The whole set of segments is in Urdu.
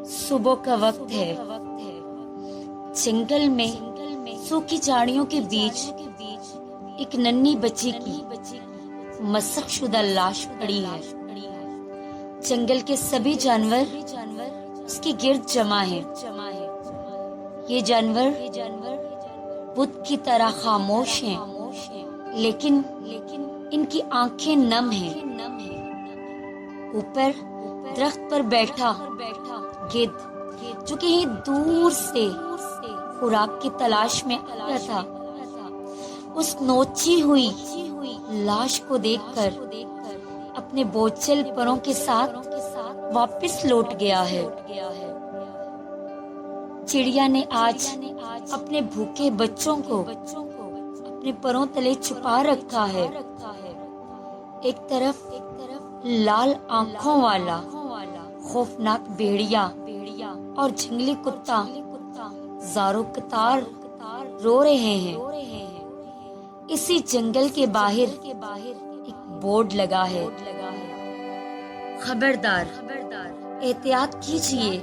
صبح کا وقت ہے۔ جنگل میں سوکھی جھاڑیوں کے بیچ ایک ننھی بچی کی مسخ شدہ لاش پڑی ہے۔ جنگل کے سبھی جانور اس کے گرد جمع ہیں۔ یہ جانور بت کی طرح خاموش ہیں، لیکن ان کی آنکھیں نم ہیں۔ اوپر درخت پر بیٹھا گدھ، جو کہیں دور سے خوراک کی تلاش میں آیا تھا، اس نوچی ہوئی لاش کو دیکھ کر اپنے بوجھل پروں کے ساتھ واپس لوٹ گیا ہے۔ چڑیا نے آج اپنے بھوکے بچوں کو اپنے پروں تلے چھپا رکھا ہے۔ ایک طرف لال آنکھوں والا خوفناک بھیڑیا اور جنگلی کتا زارو قطار رو رہے ہیں۔ اسی جنگل کے باہر ایک بورڈ لگا ہے: خبردار، احتیاط کیجیے،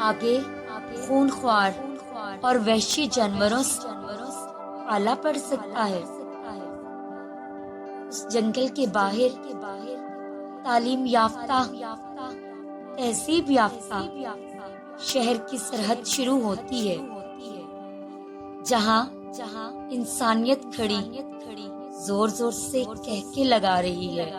آگے خونخوار اور وحشی جانوروں سے پالا پڑ سکتا ہے۔ اس جنگل کے باہر تعلیم یافتہ، تہذیب یافتہ شہر کی سرحد شروع ہوتی ہے، جہاں انسانیت کھڑی زور زور سے کہکے لگا رہی ہے۔